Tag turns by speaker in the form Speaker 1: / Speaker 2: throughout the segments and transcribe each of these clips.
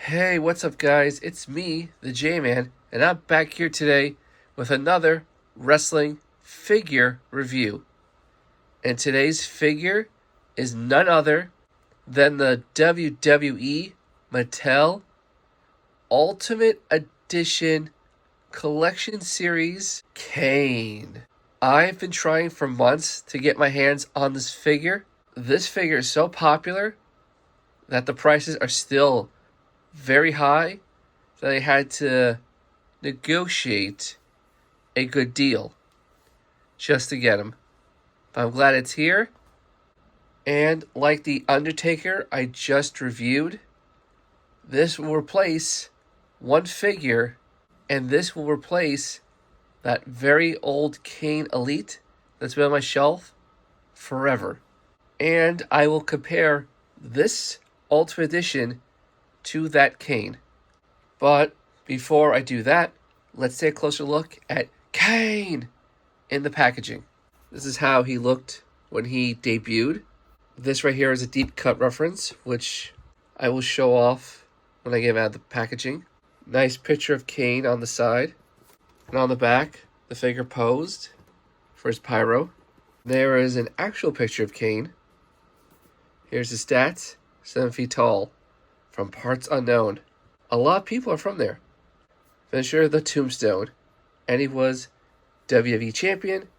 Speaker 1: Hey, what's up, guys? It's me, the J-Man, and I'm back here today with another wrestling figure review. And today's figure is none other than the WWE Mattel Ultimate Edition Collection Series Kane. I've been trying for months to get my hands on this figure. This figure is so popular that the prices are still very high that I had to negotiate a good deal just to get him. But I'm glad it's here. And like the Undertaker I just reviewed, this will replace one figure, and this will replace that very old Kane Elite that's been on my shelf forever. And I will compare this Ultimate Edition to that Kane. But before I do that, let's take a closer look at Kane in the packaging. This is how he looked when he debuted. This right here is a deep cut reference, which I will show off when I get him out of the packaging. Nice picture of Kane on the side. And on the back, the figure posed for his pyro. There is an actual picture of Kane. Here's his stats: 7 feet tall, from parts unknown. A lot of people are from there. Finisher the Tombstone, and he was WWE champion.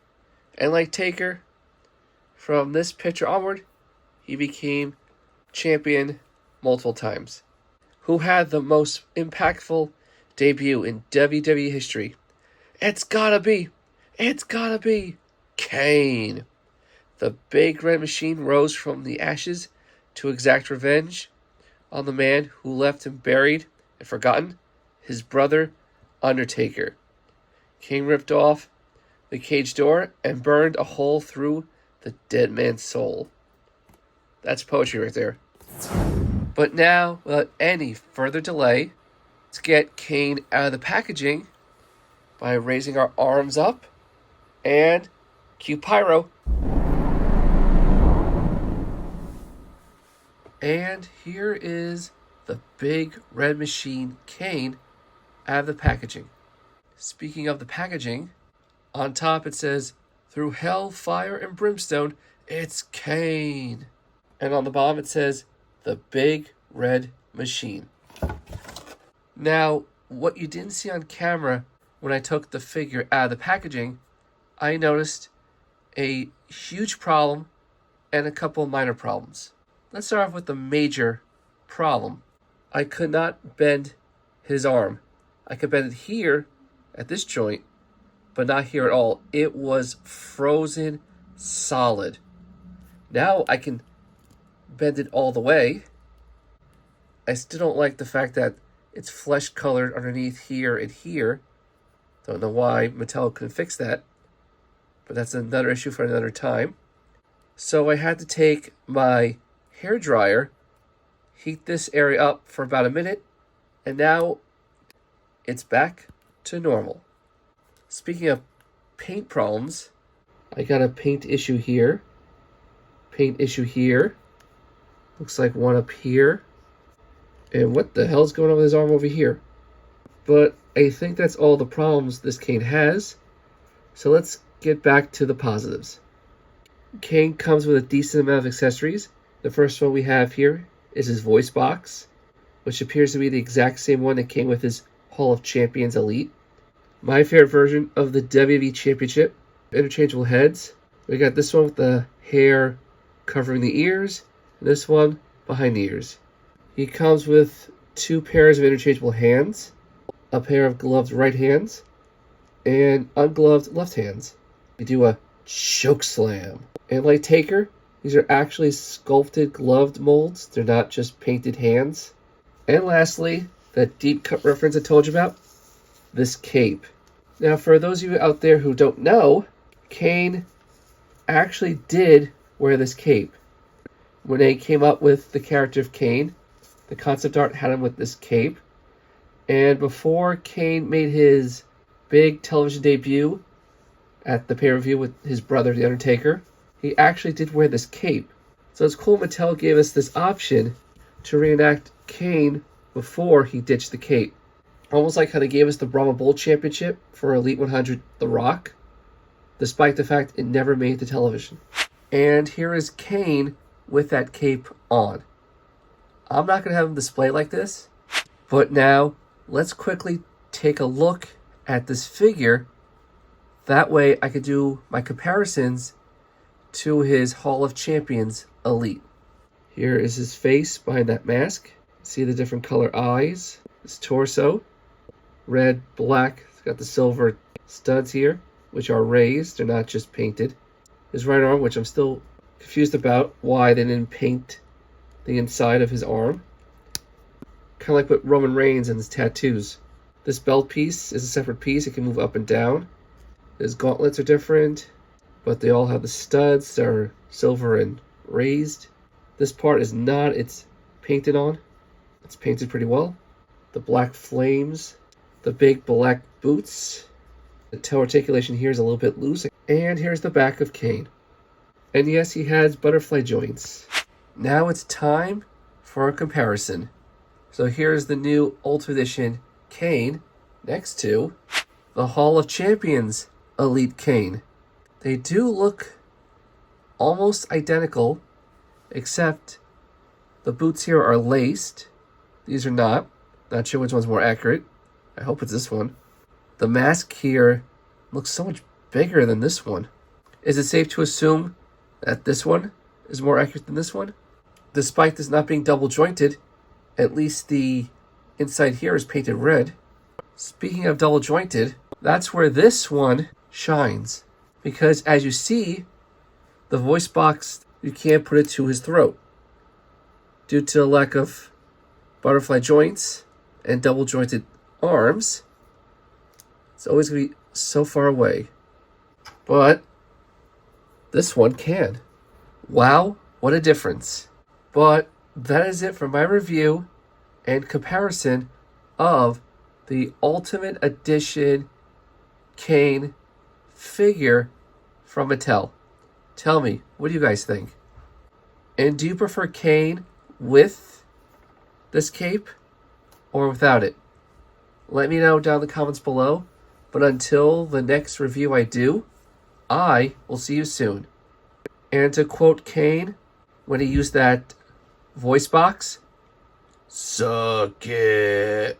Speaker 1: And like Taker, from this picture onward, he became champion multiple times. Who had the most impactful debut in WWE history? It's gotta be Kane. The big red machine rose from the ashes to exact revenge on the man who left him buried and forgotten, his brother Undertaker. Kane ripped off the cage door and burned a hole through the dead man's soul. That's poetry right there. But now, without any further delay, let's get Kane out of the packaging by raising our arms up and cue pyro. And here is the big red machine Kane out of the packaging. Speaking of the packaging, on top it says, "Through hell, fire, and brimstone, it's Kane." And on the bottom it says, "The big red machine." Now, what you didn't see on camera when I took the figure out of the packaging, I noticed a huge problem and a couple of minor problems. Let's start off with the major problem. I could not bend his arm. I could bend it here at this joint, but not here at all. It was frozen solid. Now I can bend it all the way. I still don't like the fact that it's flesh colored underneath here and here. Don't know why Mattel couldn't fix that, but that's another issue for another time. So I had to take my hair dryer, heat this area up for about a minute, and now it's back to normal. Speaking of paint problems, I got a paint issue here, looks like one up here, and what the hell's going on with his arm over here? But I think that's all the problems this Kane has, so let's get back to the positives. Kane comes with a decent amount of accessories. The first one we have here is his voice box, which appears to be the exact same one that came with his Hall of Champions Elite. My favorite version of the WWE Championship, interchangeable heads. We got this one with the hair covering the ears, and this one behind the ears. He comes with 2 pairs of interchangeable hands, a pair of gloved right hands, and ungloved left hands. We do a choke slam. And like Taker, these are actually sculpted gloved molds. They're not just painted hands. And lastly, that deep cut reference I told you about, this cape. Now, for those of you out there who don't know, Kane actually did wear this cape. When they came up with the character of Kane, the concept art had him with this cape. And before Kane made his big television debut at the pay-per-view with his brother, The Undertaker, he actually did wear this cape. So it's cool Mattel gave us this option to reenact Kane before he ditched the cape. Almost like how they gave us the Brahma Bull Championship for Elite 100 The Rock, despite the fact it never made the television. And here is Kane with that cape on. I'm not going to have him display like this, but now let's quickly take a look at this figure. That way I could do my comparisons to his Hall of Champions Elite. Here is his face behind that mask. See the different color eyes. His torso. Red, black. It's got the silver studs here, which are raised. They're not just painted. His right arm, which I'm still confused about why they didn't paint the inside of his arm. Kind of like with Roman Reigns and his tattoos. This belt piece is a separate piece. It can move up and down. His gauntlets are different, but they all have the studs that are silver and raised. This part is not. It's painted on. It's painted pretty well. The black flames. The big black boots. The toe articulation here is a little bit loose. And here's the back of Kane. And yes, he has butterfly joints. Now it's time for a comparison. So here's the new Ultimate Edition Kane next to the Hall of Champions Elite Kane. They do look almost identical, except the boots here are laced. These are not. Not sure which one's more accurate. I hope it's this one. The mask here looks so much bigger than this one. Is it safe to assume that this one is more accurate than this one? Despite this not being double jointed, at least the inside here is painted red. Speaking of double jointed, that's where this one shines. Because as you see, the voice box, you can't put it to his throat due to the lack of butterfly joints and double jointed arms. It's always going to be so far away. But this one can. Wow, what a difference. But that is it for my review and comparison of the Ultimate Edition Kane figure from Mattel. Tell me, what do you guys think? And do you prefer Kane with this cape or without it? Let me know down in the comments below. But until the next review I do, I will see you soon. And to quote Kane when he used that voice box, suck it.